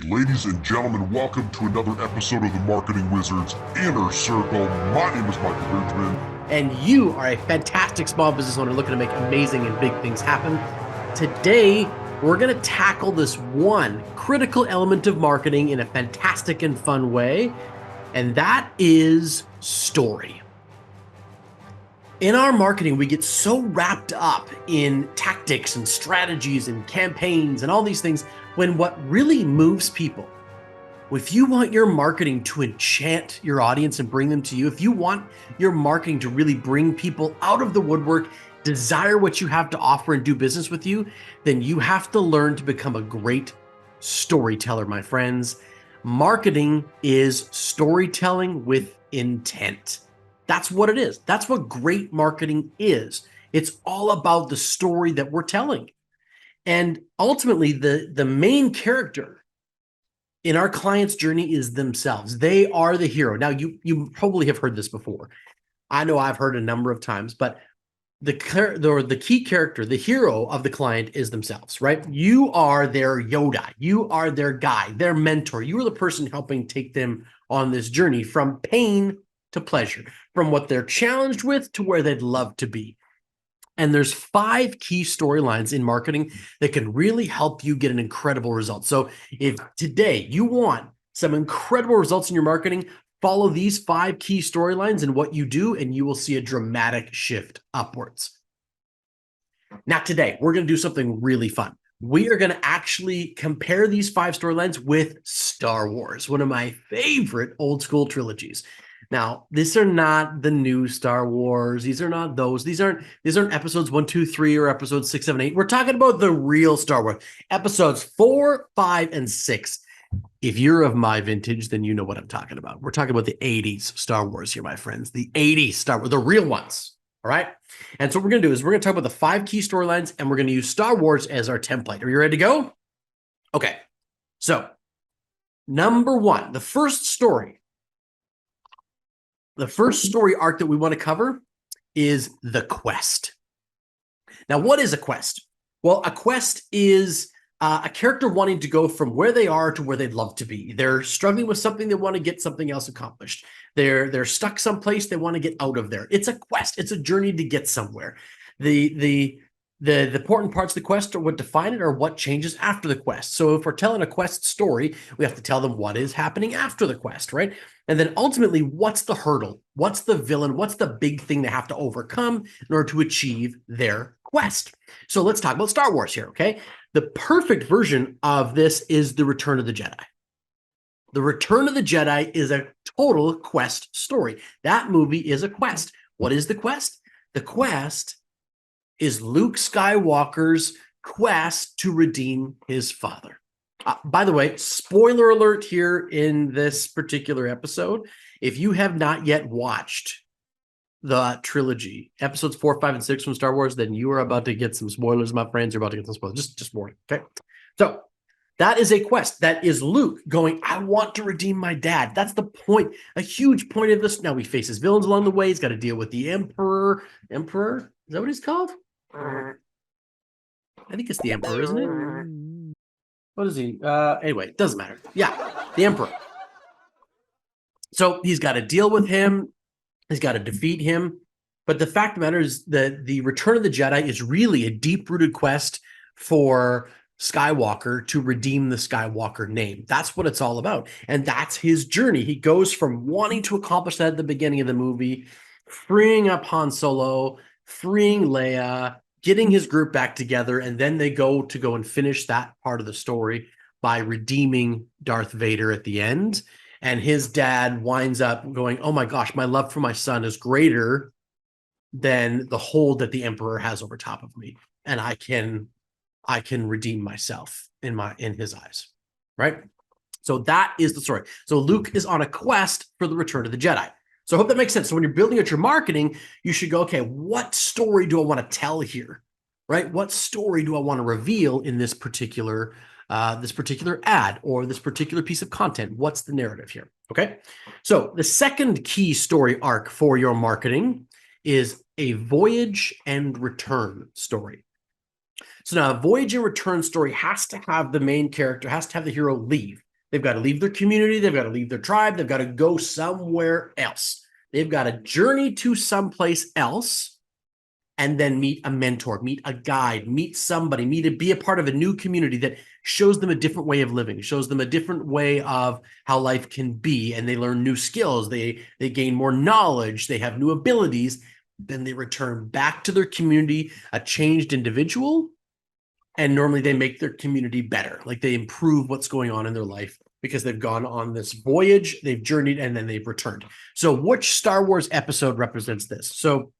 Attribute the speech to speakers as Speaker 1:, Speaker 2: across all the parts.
Speaker 1: Ladies and gentlemen, welcome to another episode of the Marketing Wizards Inner Circle. My name is Michael Bridgman.
Speaker 2: And you are a fantastic small business owner looking to make amazing and big things happen. Today, we're going to tackle this one critical element of marketing in a fantastic and fun way, and that is story. In our marketing, we get so wrapped up in tactics and strategies and campaigns and all these things when what really moves people, if you want your marketing to enchant your audience and bring them to you, if you want your marketing to really bring people out of the woodwork, desire what you have to offer and do business with you, then you have to learn to become a great storyteller, my friends. Marketing is storytelling with intent. That's what it is. That's what great marketing is. It's all about the story that we're telling. And ultimately, the main character in our client's journey is themselves. They are the hero. Now, you probably have heard this before. I know I've heard a number of times, but the key character, the hero of the client is themselves, right? You are their Yoda. You are their guide, their mentor. You are the person helping take them on this journey from pain to pleasure, from what they're challenged with to where they'd love to be. And there's 5 key storylines in marketing that can really help you get an incredible result. So if today you want some incredible results in your marketing, follow these 5 key storylines in what you do, and you will see a dramatic shift upwards. Now, today, we're going to do something really fun. We are going to actually compare these 5 storylines with Star Wars, one of my favorite old school trilogies. Now, these are not the new Star Wars. These are not those. These aren't episodes 1, 2, 3 or episodes 6, 7, 8. We're talking about the real Star Wars. Episodes 4, 5, and 6. If you're of my vintage, then you know what I'm talking about. We're talking about the 80s Star Wars here, my friends. The 80s Star Wars, the real ones. All right. And so what we're going to do is we're going to talk about the 5 key storylines, and we're going to use Star Wars as our template. Are you ready to go? Okay. So, number 1, the first story arc that we want to cover is the quest. Now, what is a quest? Well, a quest is a character wanting to go from where they are to where they'd love to be. They're struggling with something, they want to get something else accomplished. They're stuck someplace, they want to get out of there. It's a quest. It's a journey to get somewhere. The important parts of the quest or what define it are what changes after the quest. So if we're telling a quest story, we have to tell them what is happening after the quest, right? And then ultimately, what's the hurdle? What's the villain? What's the big thing they have to overcome in order to achieve their quest? So let's talk about Star Wars here, okay? The perfect version of this is The Return of the Jedi. The Return of the Jedi is a total quest story. That movie is a quest. What is the quest? The quest is Luke Skywalker's quest to redeem his father. By the way, spoiler alert here in this particular episode. If you have not yet watched the trilogy, episodes 4, 5, and 6 from Star Wars, then you are about to get some spoilers, my friends. You're about to get some spoilers. Just warning, okay? So that is a quest. That is Luke going, I want to redeem my dad. That's the point, a huge point of this. Now he faces villains along the way. He's got to deal with the Emperor. Emperor? Is that what he's called? I think it's the Emperor, isn't it? What is he? Anyway, it doesn't matter. Yeah, the Emperor. So he's got to deal with him. He's got to defeat him. But the fact of the matter is that the Return of the Jedi is really a deep-rooted quest for Skywalker to redeem the Skywalker name. That's what it's all about. And that's his journey. He goes from wanting to accomplish that at the beginning of the movie, freeing up Han Solo, freeing Leia, getting his group back together, and then they go and finish that part of the story by redeeming Darth Vader at the end. And his dad winds up going, oh my gosh, my love for my son is greater than the hold that the Emperor has over top of me. And I can redeem myself in his eyes, right? So that is the story. So Luke is on a quest for the Return of the Jedi. So I hope that makes sense. So when you're building out your marketing, you should go, okay, what story do I want to tell here, right? What story do I want to reveal in this particular ad or this particular piece of content? What's the narrative here? Okay. So the second key story arc for your marketing is a voyage and return story. So now a voyage and return story has to have the main character, has to have the hero leave. They've got to leave their community. They've got to leave their tribe. They've got to go somewhere else. They've got to journey to someplace else and then meet a mentor, meet a guide, meet somebody, be a part of a new community that shows them a different way of living, shows them a different way of how life can be, and they learn new skills. They gain more knowledge. They have new abilities. Then they return back to their community, a changed individual, and normally they make their community better. Like they improve what's going on in their life because they've gone on this voyage, they've journeyed, and then they've returned. So which Star Wars episode represents this? So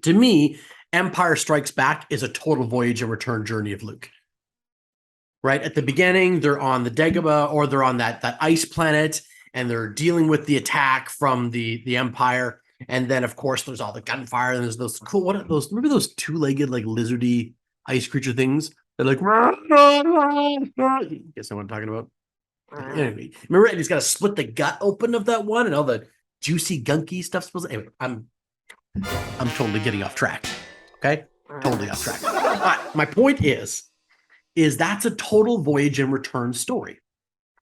Speaker 2: to me, Empire Strikes Back is a total voyage and return journey of Luke. Right at the beginning, they're on the Dagobah, or they're on that ice planet, and they're dealing with the attack from the Empire. And then, of course, there's all the gunfire, and there's those cool, what are those? Remember those two-legged, like lizardy ice creature things? They're like, guess what I'm talking about. Anyway, remember, and he's got to split the gut open of that one, and all the juicy, gunky stuff. Anyway, I'm totally getting off track. Okay, totally off track. My point is that's a total voyage and return story.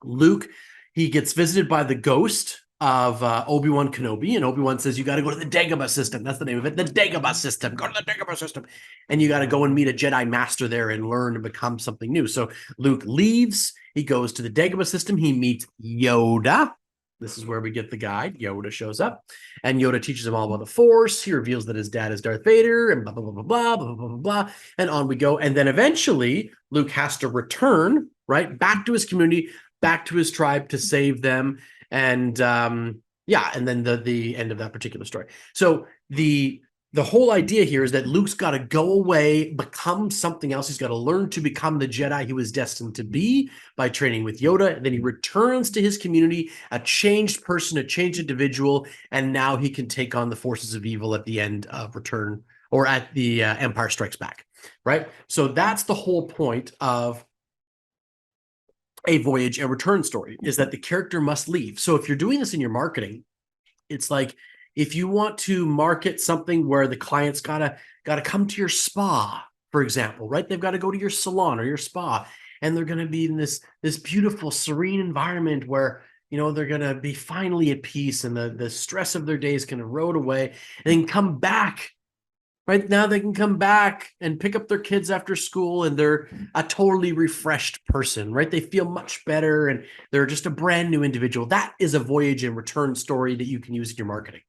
Speaker 2: Luke, he gets visited by the ghost of Obi-Wan Kenobi, and Obi-Wan says, you got to go to the Dagobah system. That's the name of it, the Dagobah system. Go to the Dagobah system. And you got to go and meet a Jedi master there and learn and become something new. So Luke leaves. He goes to the Dagobah system. He meets Yoda. This is where we get the guide. Yoda shows up, and Yoda teaches him all about the Force. He reveals that his dad is Darth Vader, and blah, blah, blah, blah, blah, blah, blah, blah, blah, and on we go. And then eventually, Luke has to return, right, back to his community, back to his tribe to save them. And and then the end of that particular story. So the whole idea here is that Luke's got to go away, become something else. He's got to learn to become the Jedi he was destined to be by training with Yoda. And then he returns to his community, a changed person, a changed individual. And now he can take on the forces of evil at the end of Return, or at the Empire Strikes Back, right? So that's the whole point of a voyage and return story, is that the character must leave. So if you're doing this in your marketing, it's like, if you want to market something where the client's gotta come to your spa, for example, right? They've got to go to your salon or your spa, and they're going to be in this beautiful, serene environment where, you know, they're going to be finally at peace, and the stress of their day is going to erode away, and then come back. Right now, they can come back and pick up their kids after school, and they're a totally refreshed person, right? They feel much better, and they're just a brand new individual. That is a voyage and return story that you can use in your marketing,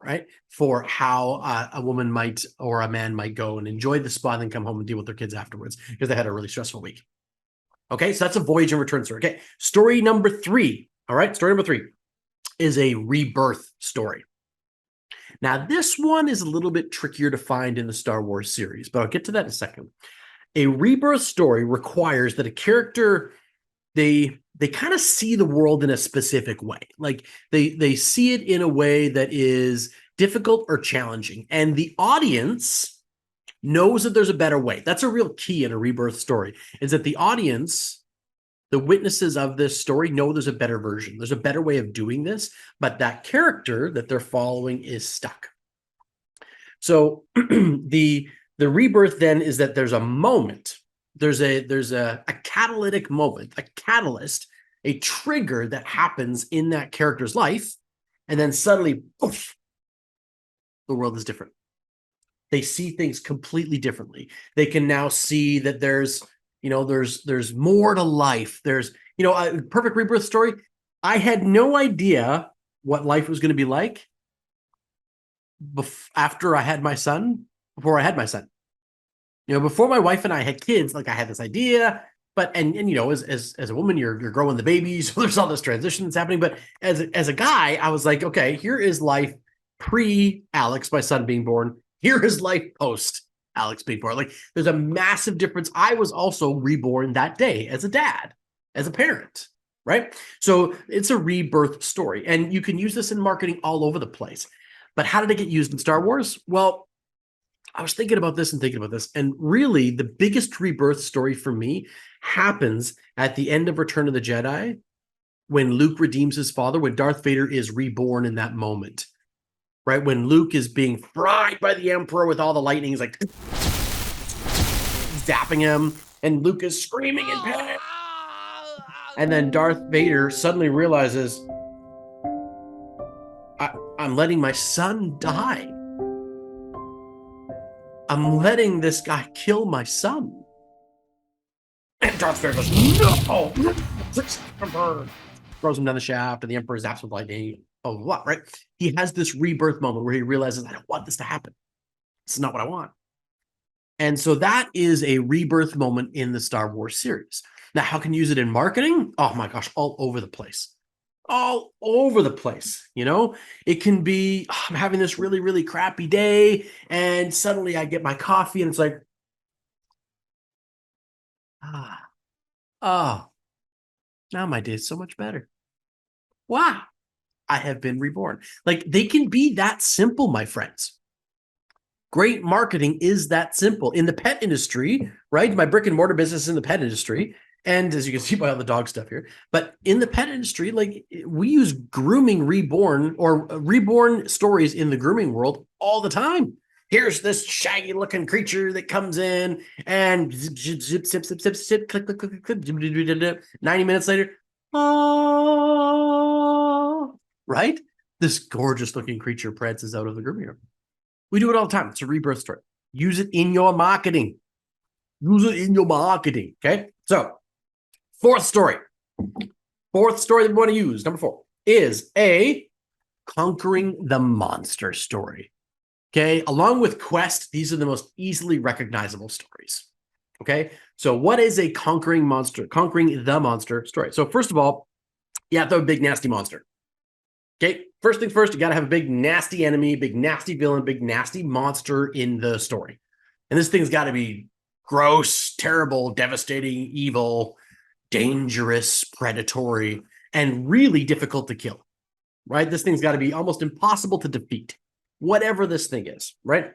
Speaker 2: right? For how a woman might, or a man might go and enjoy the spa and then come home and deal with their kids afterwards because they had a really stressful week. Okay, so that's a voyage and return story. Okay, story number 3. All right, story number 3 is a rebirth story. Now, this one is a little bit trickier to find in the Star Wars series, but I'll get to that in a second. A rebirth story requires that a character, they kind of see the world in a specific way. Like they see it in a way that is difficult or challenging, and the audience knows that there's a better way. That's a real key in a rebirth story, is that the audience, the witnesses of this story, know there's a better version. There's a better way of doing this, but that character that they're following is stuck. So the rebirth then is that there's a moment. There's a catalytic moment, a catalyst, a trigger that happens in that character's life, and then suddenly, poof, the world is different. They see things completely differently. They can now see that there's more to life. There's, a perfect rebirth story. I had no idea what life was going to be like after I had my son, before I had my son. Before my wife and I had kids, like I had this idea, but as a woman, you're growing the baby, so there's all this transition that's happening. But as a guy, I was like, okay, here is life pre Alex, my son, being born. Here is life post Alex being born. Like, there's a massive difference. I was also reborn that day as a dad, as a parent, right? So it's a rebirth story, and you can use this in marketing all over the place. But how did it get used in Star Wars? Well, I was thinking about this, and really the biggest rebirth story for me happens at the end of Return of the Jedi, when Luke redeems his father, when Darth Vader is reborn in that moment, right? When Luke is being fried by the Emperor with all the lightning, he's like zapping him, and Luke is screaming in pain. And then Darth Vader suddenly realizes, I'm letting my son die. I'm letting this guy kill my son. And Darth Vader goes, no! Throws him down the shaft, and the Emperor zaps with lightning. Oh, what, right? He has this rebirth moment where he realizes, I don't want this to happen. It's not what I want. And so that is a rebirth moment in the Star Wars series. Now, how can you use it in marketing? Oh my gosh, all over the place. All over the place. You know, it can be, I'm having this really, really crappy day, and suddenly I get my coffee, and it's like, oh, now my day is so much better. Wow, I have been reborn. Like, they can be that simple, my friends. Great marketing is that simple. In the pet industry, right? My brick and mortar business is in the pet industry. And as you can see by all the dog stuff here, but in the pet industry, like, we use grooming reborn or reborn stories in the grooming world all the time. Here's this shaggy looking creature that comes in and zip, zip, zip, zip, zip, zip, zip, click, click, click, click, 90 minutes later, oh, right? This gorgeous looking creature prances out of the grooming room. We do it all the time. It's a rebirth story. Use it in your marketing. Use it in your marketing. Okay. So, fourth story that we want to use, number 4, is a conquering the monster story. Okay. Along with Quest, these are the most easily recognizable stories. Okay. So, what is a conquering the monster story? So, first of all, you have to have a big, nasty monster. Okay, first things first, you got to have a big, nasty enemy, big, nasty villain, big, nasty monster in the story. And this thing's got to be gross, terrible, devastating, evil, dangerous, predatory, and really difficult to kill, right? This thing's got to be almost impossible to defeat, whatever this thing is, right?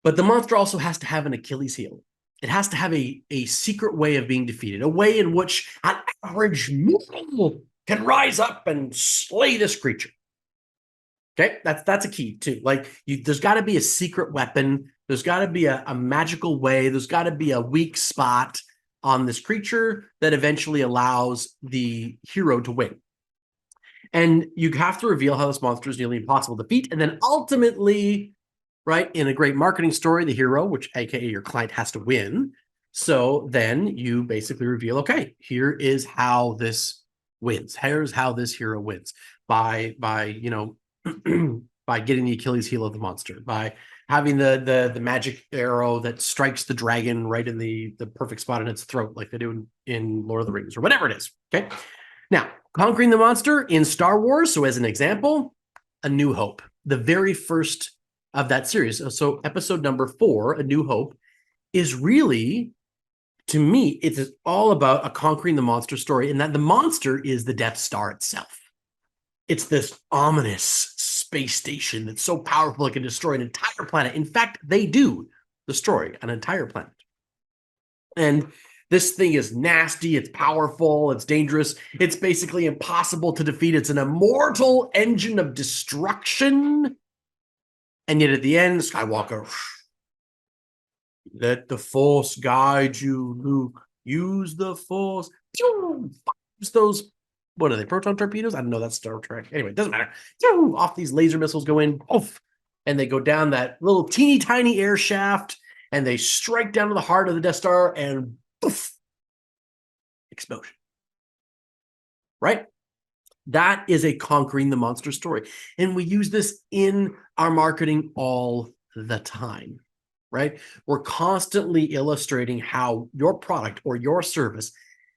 Speaker 2: But the monster also has to have an Achilles heel. It has to have a secret way of being defeated, a way in which an average mortal can rise up and slay this creature. Okay, that's a key too. Like, there's got to be a secret weapon. There's got to be a magical way. There's got to be a weak spot on this creature that eventually allows the hero to win. And you have to reveal how this monster is nearly impossible to defeat. And then ultimately, right, in a great marketing story, the hero, which aka your client, has to win. So then you basically reveal, okay, here is how this wins. Here's how this hero wins by you know by getting the Achilles heel of the monster, by having the magic arrow that strikes the dragon right in the perfect spot in its throat, like they do in Lord of the Rings or whatever it is. Okay. Now, conquering the monster in Star Wars. So as an example, A New Hope, the very first of that series. So episode number 4, A New Hope, is really, to me, it's all about a conquering the monster story, and that the monster is the Death Star itself. It's this ominous space station that's so powerful it can destroy an entire planet. In fact, they do destroy an entire planet. And this thing is nasty, it's powerful, it's dangerous, it's basically impossible to defeat. It's an immortal engine of destruction. And yet at the end, Skywalker, let the Force guide you, Luke. Use the Force. Use those, what are they, proton torpedoes? I don't know, that's Star Trek. Anyway, it doesn't matter. Off these laser missiles go in, oof, and they go down that little teeny tiny air shaft, and they strike down to the heart of the Death Star, and poof, explosion. Right? That is a conquering the monster story. And we use this in our marketing all the time, right? We're constantly illustrating how your product or your service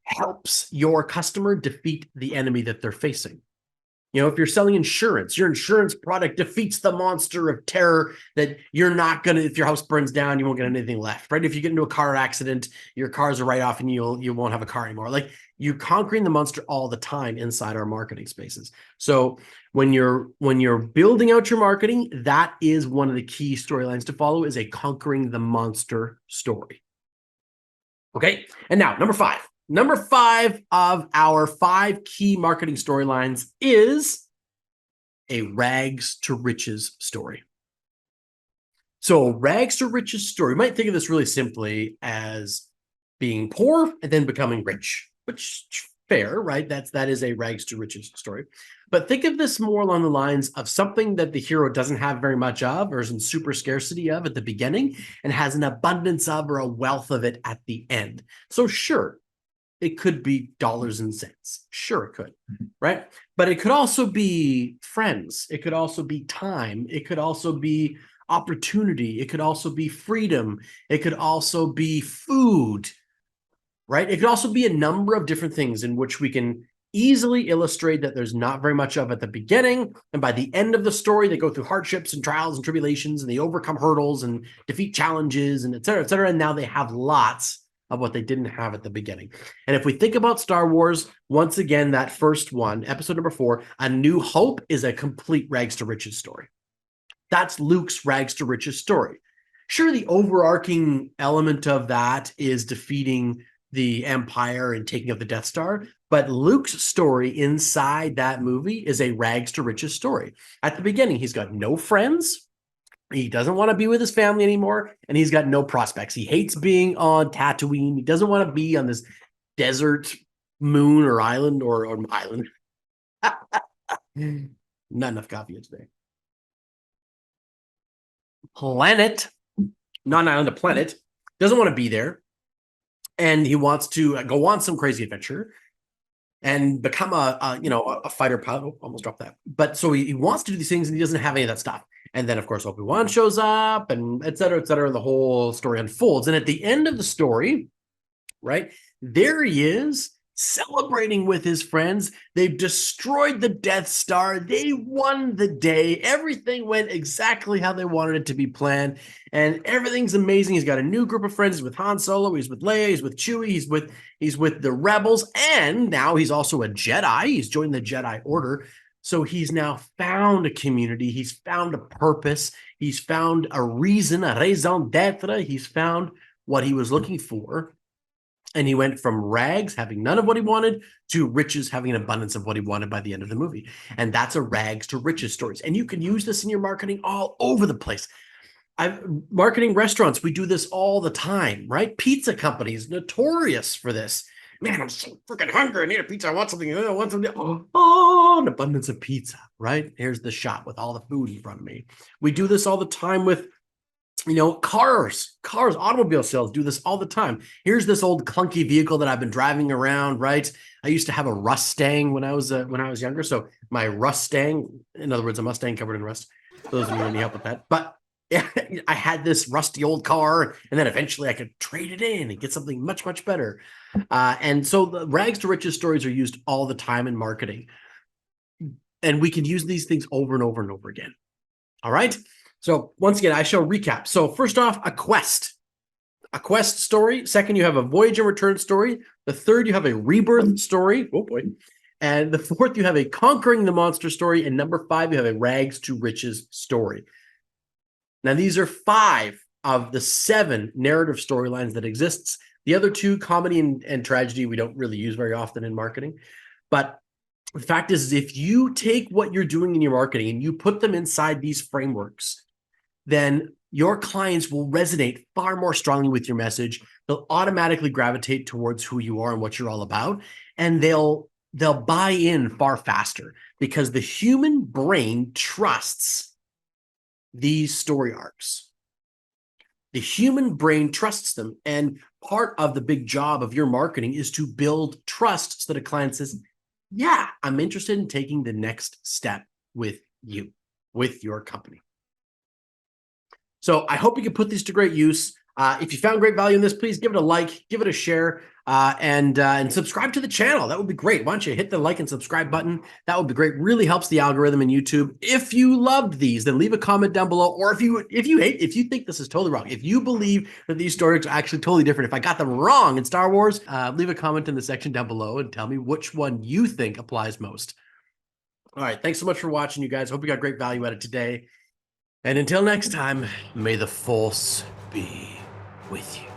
Speaker 2: helps your customer defeat the enemy that they're facing. You know, if you're selling insurance, your insurance product defeats the monster of terror that you're not going to, if your house burns down, you won't get anything left, right? If you get into a car accident, your car's a write-off and you won't have a car anymore. Like, you're conquering the monster all the time inside our marketing spaces. So when you're building out your marketing, that is one of the key storylines to follow, is a conquering the monster story. Okay. And now number 5. Number 5 of our 5 key marketing storylines is a rags to riches story. So a rags to riches story, you might think of this really simply as being poor and then becoming rich, which fair, right? That is a rags to riches story. But think of this more along the lines of something that the hero doesn't have very much of, or is in super scarcity of at the beginning, and has an abundance of or a wealth of it at the end. So sure, it could be dollars and cents. Sure, it could, right? But it could also be friends. It could also be time. It could also be opportunity. It could also be freedom. It could also be food, right? It could also be a number of different things in which we can easily illustrate that there's not very much of at the beginning. And by the end of the story, they go through hardships and trials and tribulations, and they overcome hurdles and defeat challenges, and et cetera, et cetera. And now they have lots of what they didn't have at the beginning. And if we think about Star Wars, once again, that first one, episode number 4, A New Hope, is a complete rags to riches story. That's Luke's rags to riches story. Sure, the overarching element of that is defeating the Empire and taking up the Death Star, but Luke's story inside that movie is a rags to riches story. At the beginning, he's got no friends. He doesn't want to be with his family anymore, and he's got no prospects. He hates being on Tatooine. He doesn't want to be on this desert moon or island or island. Not enough coffee today. Planet, not an island, a planet. Doesn't want to be there. And he wants to go on some crazy adventure and become a fighter pilot. Oh, almost dropped that. But so he wants to do these things, and he doesn't have any of that stuff. And then, of course, Obi-Wan shows up, and et cetera, and the whole story unfolds. And at the end of the story, right, there he is, celebrating with his friends. They've destroyed the Death Star. They won the day. Everything went exactly how they wanted it to be planned, and everything's amazing. He's got a new group of friends. He's with Han Solo. He's with Leia. He's with Chewie. He's with the Rebels, and now he's also a Jedi. He's joined the Jedi Order. So he's now found a community. He's found a purpose. He's found a reason, a raison d'être. He's found what he was looking for. And he went from rags, having none of what he wanted, to riches, having an abundance of what he wanted by the end of the movie. And that's a rags to riches stories. And you can use this in your marketing all over the place. Marketing restaurants, we do this all the time, right? Pizza companies, notorious for this. Man, I'm so freaking hungry. I need a pizza. I want something. I want something. Oh, an abundance of pizza, right? Here's the shot with all the food in front of me. We do this all the time with cars, automobile sales do this all the time. Here's this old clunky vehicle that I've been driving around, right? I used to have a Rustang when I was younger. So my Rustang, in other words, a Mustang covered in rust. Those of you who need help with that. But yeah, I had this rusty old car, and then eventually I could trade it in and get something much, much better. And so the rags to riches stories are used all the time in marketing. And we can use these things over and over and over again. All right. So once again, I shall recap. So first off, a quest story. Second, you have a voyage and return story. The third, you have a rebirth story. Oh boy. And the fourth, you have a conquering the monster story. And number 5, you have a rags to riches story. Now, these are 5 of the 7 narrative storylines that exists. The other 2, comedy and tragedy, we don't really use very often in marketing. But the fact is if you take what you're doing in your marketing and you put them inside these frameworks, then your clients will resonate far more strongly with your message. They'll automatically gravitate towards who you are and what you're all about, and they'll buy in far faster because the human brain trusts these story arcs. The human brain trusts them, and part of the big job of your marketing is to build trust so that a client says, yeah, I'm interested in taking the next step with you, with your company. So I hope you can put these to great use. If you found great value in this, please give it a like, give it a share, and subscribe to the channel. That would be great. Why don't you hit the like and subscribe button? That would be great. Really helps the algorithm in YouTube. If you loved these, then leave a comment down below. Or if you think this is totally wrong, if you believe that these stories are actually totally different, if I got them wrong in Star Wars, leave a comment in the section down below and tell me which one you think applies most. All right. Thanks so much for watching, you guys. Hope you got great value out of today. And until next time, may the Force be with you.